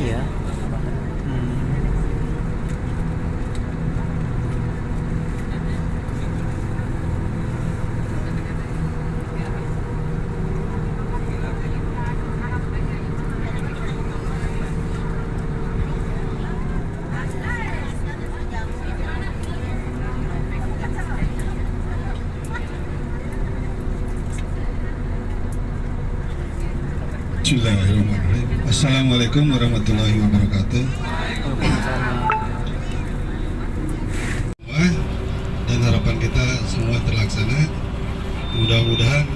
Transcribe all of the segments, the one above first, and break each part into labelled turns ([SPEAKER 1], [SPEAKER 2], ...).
[SPEAKER 1] Iya.
[SPEAKER 2] Bismillahirrahmanirrahim. Assalamualaikum warahmatullahi wabarakatuh. Dan harapan kita semua terlaksana. Mudah-mudahan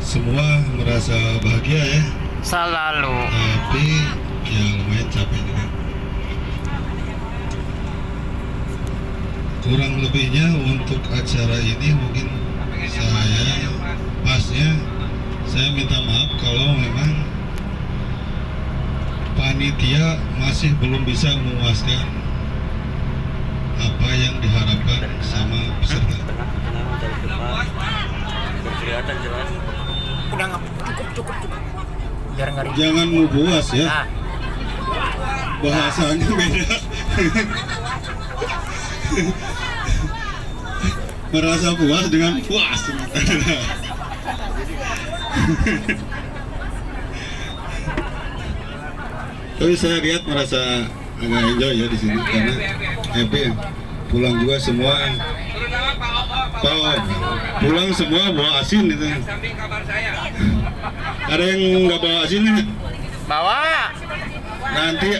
[SPEAKER 2] semua merasa bahagia ya.
[SPEAKER 1] Selalu.
[SPEAKER 2] Tapi ya lumayan capek juga. Kurang lebihnya untuk acara ini mungkin saya minta maaf kalau memang panitia masih belum bisa memuaskan apa yang diharapkan sama peserta.
[SPEAKER 1] Kelihatan jelas. Udah nggak cukup. Biar nggak ribet.
[SPEAKER 2] Jangan mau puas ya.
[SPEAKER 1] Nah.
[SPEAKER 2] Bahasanya beda. Merasa puas dengan puas. Tapi saya lihat merasa agak enjoy ya di sini karena happy ya. Pulang juga semua. Pulang semua bawa asin itu. Ada yang nggak bawa asin nggak?
[SPEAKER 1] Bawa.
[SPEAKER 2] Nanti.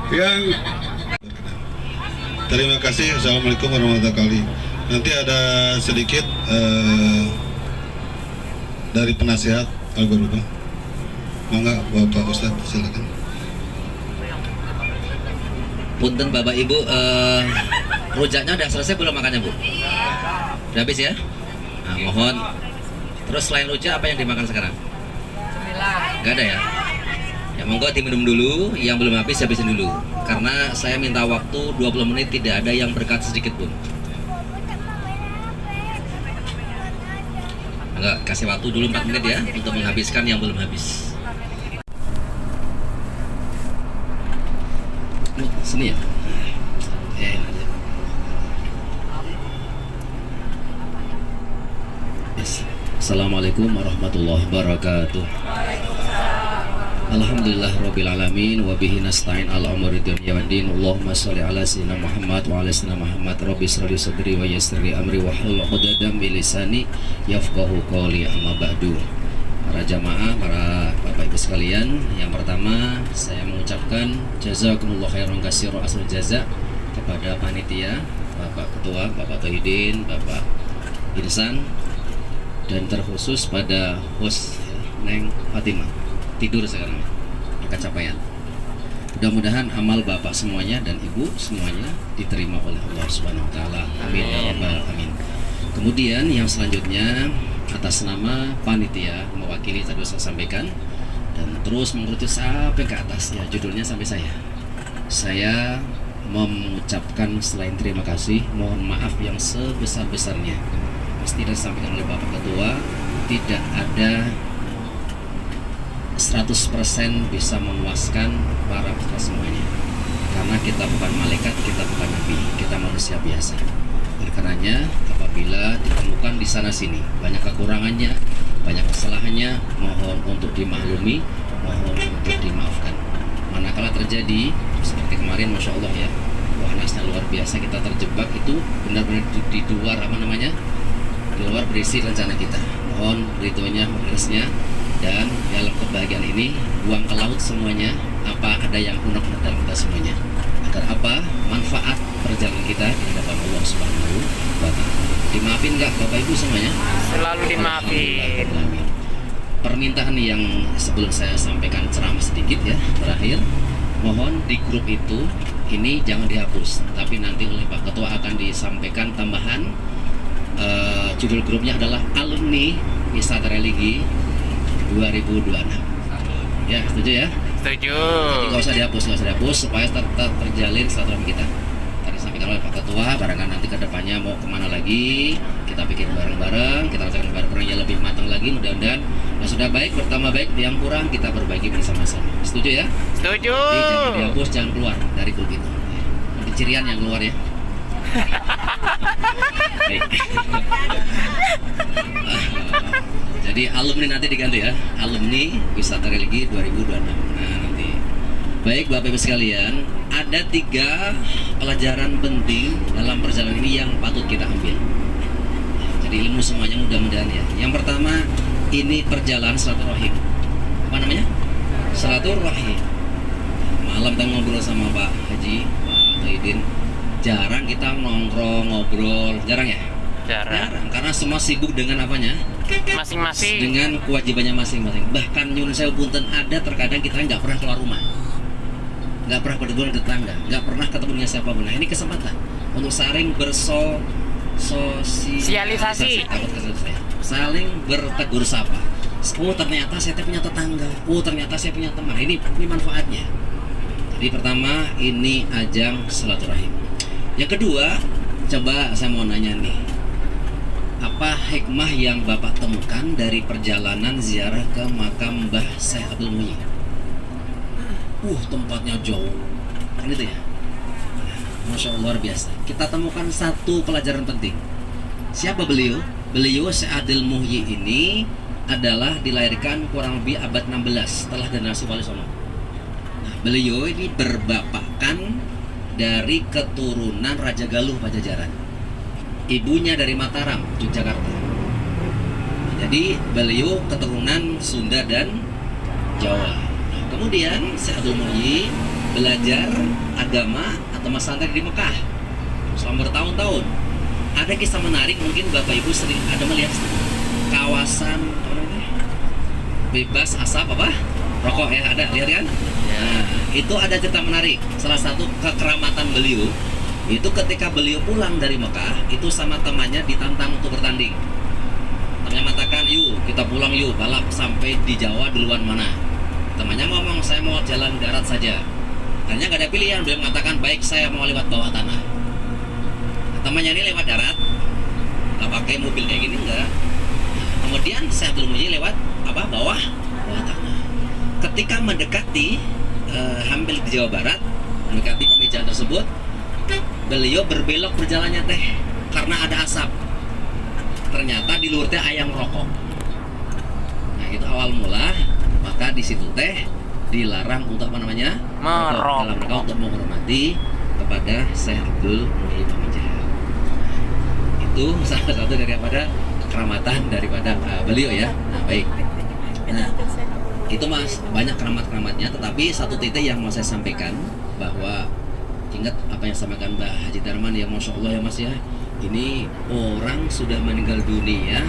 [SPEAKER 2] Yang terima kasih. Assalamualaikum warahmatullahi wabarakatuh. Nanti ada sedikit dari penasihat Al-Ghurubah. Mangga Bapak Ustadz silakan.
[SPEAKER 3] Punten Bapak Ibu, rujaknya udah selesai belum makannya Bu? Udah habis ya? Nah, mohon. Terus selain rujak apa yang dimakan sekarang? Gak ada ya? Ya monggo diminum dulu, yang belum habis habisin dulu. Karena saya minta waktu 20 menit, tidak ada yang berkat sedikit pun. Enggak, kasih waktu dulu 4 menit ya untuk menghabiskan yang belum habis. Sini ya? Assalamualaikum warahmatullahi wabarakatuh. Alhamdulillah rabbil alamin wa bihi nasta'in ala umuri dunya waddin. Allahumma shalli ala sayyidina Muhammad wa ala sayyidina Muhammad. Rabbi shrah li sadri wa yassir li amri wa hlul 'uqdatam min lisani yafqahu qawli. Amma ba'du. Para jamaah, para Bapak Ibu sekalian, yang pertama saya mengucapkan jazakumullah khairan katsiran asrul jaza kepada panitia, Bapak Ketua, Bapak Tauhidin, Bapak Insan, dan terkhusus pada host Neng Fatimah. Tidur sekarang, kecapaian. Mudah-mudahan amal Bapak semuanya dan Ibu semuanya diterima oleh Allah Subhanahu wa taala. Amin ya rabbal alamin. Kemudian yang selanjutnya atas nama panitia mewakili tadi saya sampaikan dan terus mengerucut sampai ke atas ya, judulnya sampai saya mengucapkan selain terima kasih, mohon maaf yang sebesar-besarnya. Mesti disampaikan oleh Bapak Ketua, tidak ada 100% bisa memuaskan para peserta semuanya. Karena kita bukan malaikat, kita bukan nabi, kita manusia biasa. Oleh karenanya, apabila ditemukan di sana sini banyak kekurangannya, banyak kesalahannya, mohon untuk dimaklumi, mohon untuk dimaafkan. Manakala terjadi seperti kemarin, masya Allah ya, panasnya luar biasa, kita terjebak itu benar-benar di luar di luar berisi rencana kita. Mohon ridhonya, ikhlasnya, dan dalam kebahagiaan ini buang ke laut semuanya apa ada yang unek-unek dalam kita semuanya, agar apa manfaat perjalanan kita di hadapan Allah Subhanahu wa Ta'ala. Dimaafin nggak Bapak Ibu semuanya?
[SPEAKER 1] Selalu dimaafin.
[SPEAKER 3] Permintaan yang sebelum saya sampaikan ceramah sedikit ya, terakhir, mohon di grup itu ini jangan dihapus, tapi nanti oleh Pak Ketua akan disampaikan tambahan. Judul grupnya adalah Alumni Wisata Religi 2026. Ya, setuju ya?
[SPEAKER 1] Setuju.
[SPEAKER 3] Jadi nggak usah dihapus supaya tetap terjalin silaturahmi kita. Tadi disampaikan oleh Pak Ketua, barangkali nanti kedepannya mau kemana lagi, kita bikin bareng-bareng, kita lakukan bareng-bareng yang lebih matang lagi, mudah-mudahan yang sudah baik bertambah baik, yang kurang kita perbaiki bersama-sama. Setuju ya?
[SPEAKER 1] Setuju.
[SPEAKER 3] Jadi jangan dihapus, jangan keluar dari grup itu. Nanti cirian yang keluar ya. Baik. Jadi alumni nanti diganti ya, alumni Wisata Religi 2026. Nah nanti. Baik Bapak Ibu sekalian, ada 3 pelajaran penting dalam perjalanan ini yang patut kita ambil. Jadi ilmu semuanya mudah-mudahan ya. Yang pertama, ini perjalanan silaturahim. Apa namanya? Silaturahim. Malam tadi ngobrol sama Pak Haji, Pak Taidin. Jarang kita nongkrong, ngobrol, jarang ya?
[SPEAKER 1] Jarang.
[SPEAKER 3] Karena semua sibuk dengan apanya?
[SPEAKER 1] Masing-masing.
[SPEAKER 3] Dengan kewajibannya masing-masing. Bahkan nyuruh saya punten ada terkadang kita nggak pernah keluar rumah, nggak pernah berhubungan tetangga, nggak pernah ketemu dengan siapapun. Nah ini kesempatan untuk saling
[SPEAKER 1] Sosialisasi.
[SPEAKER 3] Takut kesel saya. Saling bertegur sapa. Oh ternyata saya punya tetangga. Oh ternyata saya punya teman. Ini manfaatnya. Jadi pertama ini ajang silaturahim. Yang kedua, coba saya mau nanya nih, apa hikmah yang Bapak temukan dari perjalanan ziarah ke makam Mbah Syekh Abdul Muhyi? Tempatnya jauh, kan itu ya? Masya Allah luar biasa. Kita temukan satu pelajaran penting. Siapa beliau? Beliau Syekh Abdul Muhyi ini adalah dilahirkan kurang lebih abad 16 setelah generasi Wali Songo. Nah, beliau ini berbapakan dari keturunan Raja Galuh Pajajaran. Ibunya dari Mataram, Yogyakarta. Jadi beliau keturunan Sunda dan Jawa. Nah, kemudian Syekh Abdul Muhyi belajar agama atau pesantren di Mekah selama bertahun-tahun. Ada kisah menarik, mungkin Bapak Ibu sering ada melihat kawasan bebas asap rokok ya, ada lihat kan? Nah, itu ada cerita menarik. Salah satu kekeramatan beliau itu ketika beliau pulang dari Mekah, itu sama temannya ditantang untuk bertanding. Temannya mengatakan, yuk kita pulang yuk, balap sampai di Jawa duluan mana. Temannya ngomong, saya mau jalan darat saja. Ternyata nggak ada pilihan, beliau mengatakan, baik saya mau lewat bawah tanah. Nah, temannya ini lewat darat, nggak pakai mobil kayak gini enggak. Kemudian saya belum lewat bawah tanah. Ketika mendekati hampir di Jawa Barat, mendekati pemijahan tersebut, beliau berbelok berjalannya teh karena ada asap. Ternyata di luar teh ayam rokok. Nah itu awal mula, maka di situ teh dilarang untuk
[SPEAKER 1] merokok.
[SPEAKER 3] Dalam rangka untuk menghormati kepada Syekh Abdul Muhyi Pamijahan. Itu salah satu daripada keramatan daripada beliau ya. Nah baik. Nah itu mas banyak keramat-keramatnya, tetapi satu titik yang mau saya sampaikan bahwa ingat apa yang disampaikan Mbak Haji Darman ya, masya Allah ya mas ya, ini orang sudah meninggal dunia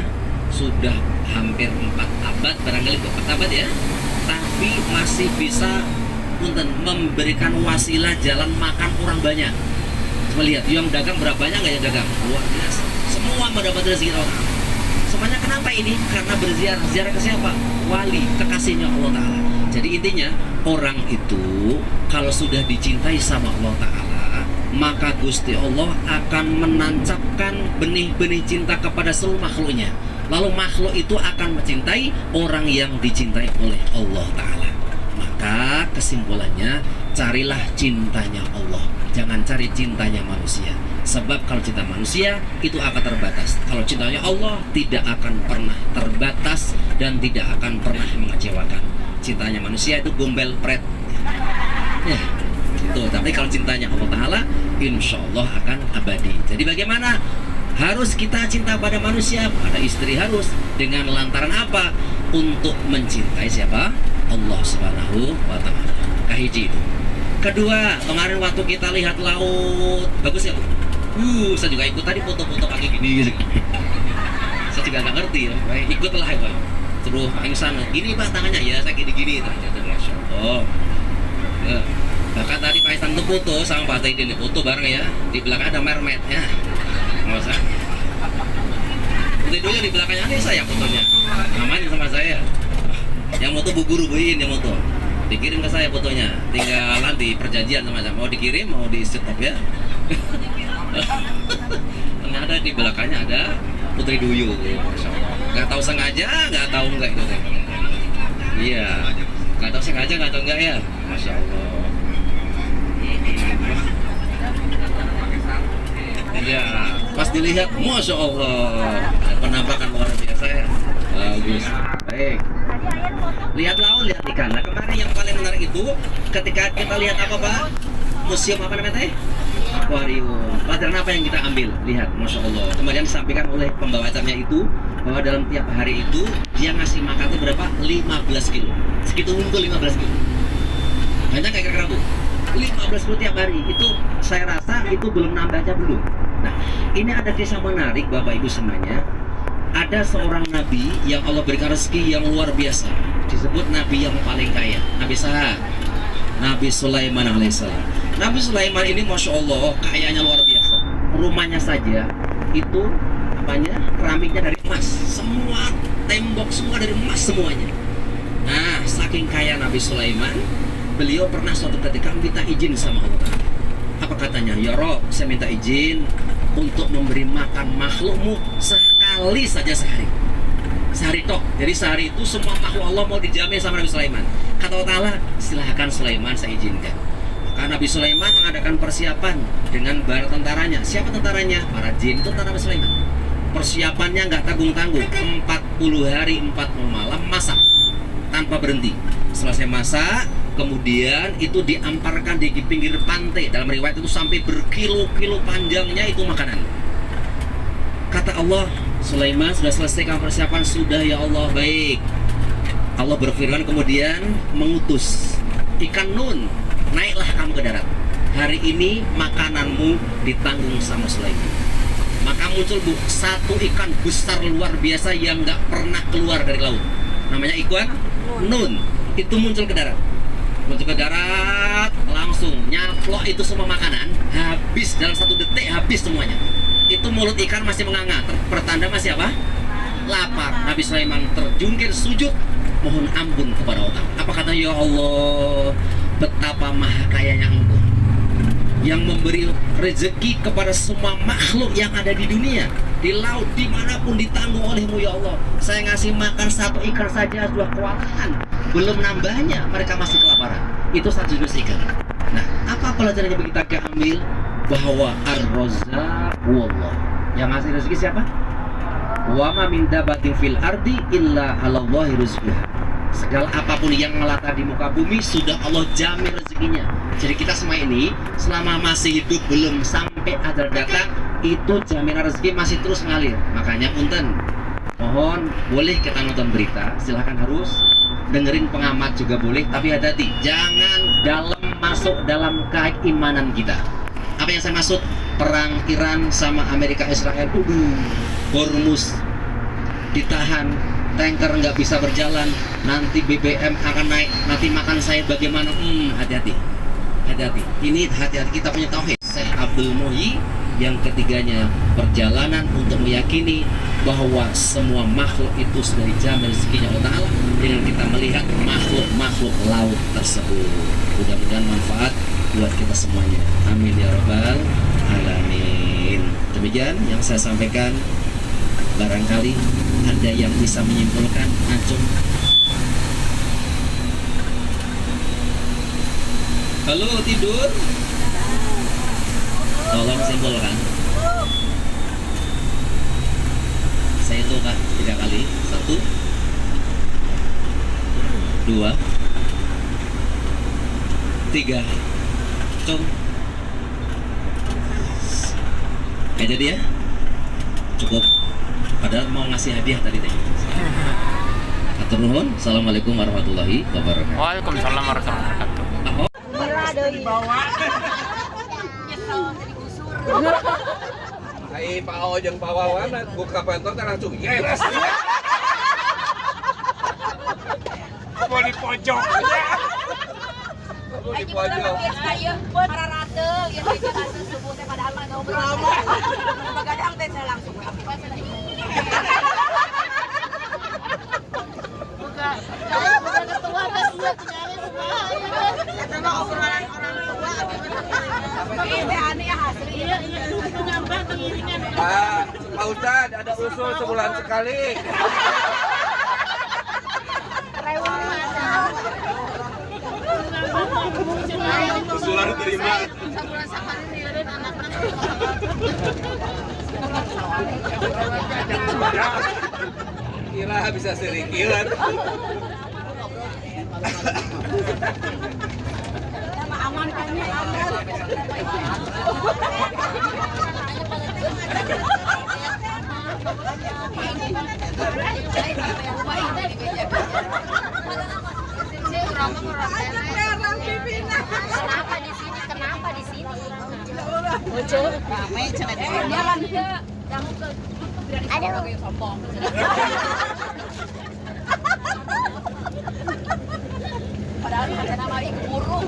[SPEAKER 3] sudah hampir 4 abad, barangkali 4 abad ya, tapi masih bisa memberikan wasilah jalan makan orang banyak. Coba lihat yang dagang berapa banyak nggak yang dagang, luar biasa, semua mendapat rezeki orang. Semuanya kenapa ini? Karena berziarah. Ziarah ke siapa? Wali, kekasihnya Allah Ta'ala. Jadi intinya, orang itu kalau sudah dicintai sama Allah Ta'ala, maka Gusti Allah akan menancapkan benih-benih cinta kepada seluruh makhluknya. Lalu makhluk itu akan mencintai orang yang dicintai oleh Allah Ta'ala. Maka kesimpulannya, carilah cintanya Allah, jangan cari cintanya manusia. Sebab kalau cinta manusia itu akan terbatas. Kalau cintanya Allah tidak akan pernah terbatas dan tidak akan pernah mengecewakan. Cintanya manusia itu gombel pret. Ya, gitu. Tapi kalau cintanya Allah Ta'ala, insya Allah akan abadi. Jadi bagaimana? Harus kita cinta pada manusia, pada istri harus. Dengan lantaran apa? Untuk mencintai siapa? Allah Subhanahu wa Ta'ala. Kahiji itu. Kedua, kemarin waktu kita lihat laut, bagus ya Bu? Saya juga ikut tadi foto-foto pagi gini. Saya juga nggak ngerti ya. Ikutlah ya Pak. Terus paling sana. Gini Pak tangannya ya, saya gini-gini. Ternyata Masya Allah. Ya. Bahkan tadi Pak Isan tuh foto sama Pak Zaidin, foto bareng ya. Di belakang ada mermaid ya. Nggak usah. Dulu di belakangnya ini saya fotonya. Namanya sama saya. Yang foto Bu Guru Buin yang foto. Dikirim ke saya fotonya. Tinggal nanti perjanjian sama saya. Mau dikirim, mau di stop ya. Ternyata di belakangnya ada Putri Duyung. Nggak tahu sengaja, nggak tahu enggak itu. Iya. Nggak tahu sengaja, nggak tahu enggak ya. Masya Allah. Iya, pas dilihat, Masya Allah, penampakan luar biasa ya. Bagus, baik. Lihat laut, lihat ikan. Nah kemarin yang paling menarik itu ketika kita lihat apa Pak? Museum apa namanya? Akuarium. Pelajaran apa yang kita ambil? Lihat, Masya Allah. Kemudian disampaikan oleh pembawa acaranya itu bahwa dalam tiap hari itu dia ngasih makan itu berapa? 15 kilo. Segitu ngumpul 15 kilo. Banyak kayak kira-kira Bu? 15 kilo tiap hari. Itu saya rasa itu belum nambahnya belum. Nah, ini ada kisah menarik Bapak Ibu semuanya. Ada seorang nabi yang Allah berikan rezeki yang luar biasa. Disebut nabi yang paling kaya. Nabi Saha, Nabi Sulaiman alaihissalam. Nabi Sulaiman ini Masya Allah kayanya luar biasa. Rumahnya saja itu apanya? Keramiknya dari emas. Semua tembok semua dari emas semuanya. Nah, saking kaya Nabi Sulaiman, beliau pernah suatu ketika minta izin sama Allah. Apa katanya? Ya Rob, saya minta izin untuk memberi makan makhlukmu sekali saja sehari. Sehari tok. Jadi sehari itu semua makhluk Allah mau dijamin sama Nabi Sulaiman. Kata Allah Ta'ala, silahkan Sulaiman, saya izinkan. Maka Nabi Sulaiman mengadakan persiapan dengan para tentaranya. Siapa tentaranya? Para jin, itu tentara Nabi Sulaiman. Persiapannya nggak tanggung-tanggung. 40 hari 40 malam masak tanpa berhenti. Selesai masak, kemudian itu diamparkan di pinggir pantai. Dalam riwayat itu sampai berkilo-kilo panjangnya itu makanan. Kata Allah, Sulaiman sudah selesai kamu persiapan? Sudah ya Allah, baik. Allah berfirman kemudian mengutus ikan nun, naiklah kamu ke darat. Hari ini makananmu ditanggung sama Sulaiman. Maka muncul Bu, satu ikan besar luar biasa yang nggak pernah keluar dari laut. Namanya ikan nun. Itu muncul ke darat. Muncul ke darat, langsung nyaplok itu semua makanan, habis dalam 1 detik, habis semuanya. Itu mulut ikan masih menganga, pertanda masih apa? Lapar. Nabi Sulaiman terjungkir sujud, mohon ampun kepada Allah. Apa kata? Ya Allah, betapa maha kayanya Engkau yang memberi rezeki kepada semua makhluk yang ada di dunia, di laut, dimanapun ditanggung olehmu ya Allah. Saya ngasih makan 1 ikan saja sudah kewalahan, belum nambahnya mereka masih kelaparan. Itu 1 jenis ikan. Nah, apa pelajarannya kita ambil? Bahwa Ar-Razzaq wallah, yang ngasih rezeki siapa? Wa ma min dabatin fil ardi illa 'alallahi rizquha. Segala apapun yang melata di muka bumi sudah Allah jamin rezekinya. Jadi kita semua ini selama masih hidup belum sampai ajal datang, itu jaminan rezeki masih terus mengalir. Makanya punten, mohon boleh kita nonton berita, silahkan harus dengerin pengamat juga boleh, tapi hati-hati jangan masuk dalam keimanan kita. Apa yang saya maksud? Perang Iran sama Amerika Israel, Hormuz ditahan, tanker nggak bisa berjalan, nanti BBM akan naik, nanti makan saya bagaimana? Hati-hati, hati-hati. Ini hati-hati, kita punya tauhid. Syekh Abdul Muhyi yang ketiganya perjalanan untuk meyakini bahwa semua makhluk itu sudah dijamin rezekinya Allah Ta'ala dengan kita melihat makhluk-makhluk laut tersebut. Mudah-mudahan manfaat buat kita semuanya. Amin ya rabbal alamin. Demikian yang saya sampaikan. Barangkali ada yang bisa menyimpulkan. Acung. Halo, tidur? Tolong simpulkan. Saya hitung Kak 3 kali. 1 2 3. Cung. Gak jadi ya? Cukup. Padahal mau ngasih hadiah tadi teh. Atur nuhun. Assalamualaikum warahmatullahi wabarakatuh.
[SPEAKER 1] Waalaikumsalam warahmatullahi wabarakatuh.
[SPEAKER 4] Ai Pak O jeung Pak Wawan buka kantor teh langsung yes.
[SPEAKER 1] Mau di pojok.
[SPEAKER 4] Di pojok.
[SPEAKER 5] Para rate, ya kita bahasa subuh teh padahal mah ngobrol. Begadang teh saya langsung buka ketua teh sudah sama obrolan orang tua. Ini aneh asli. Iya, itu nambah pengiringan.
[SPEAKER 4] Pak Ustad ada usul sebulan sekali.
[SPEAKER 2] Usulan terima.
[SPEAKER 5] Sebulan sekali ngirim anak-anak.
[SPEAKER 4] Kira bisa serikiran.
[SPEAKER 5] Aman kan ya, aman. Kenapa di sini? Kenapa di sini? Lucu. Ramai cewek. Jangan ke. Ada sombong. Padahal nama ibu burung.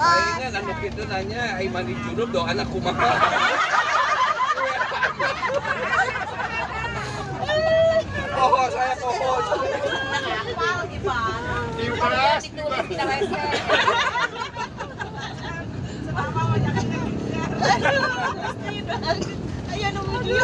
[SPEAKER 4] Aingnya kan begitu nanya, ai mandi junub doa anak kumaha. Oh, saya pohon.
[SPEAKER 5] Hafal gimana? Ditulis di rese. Ayo nunggu dia.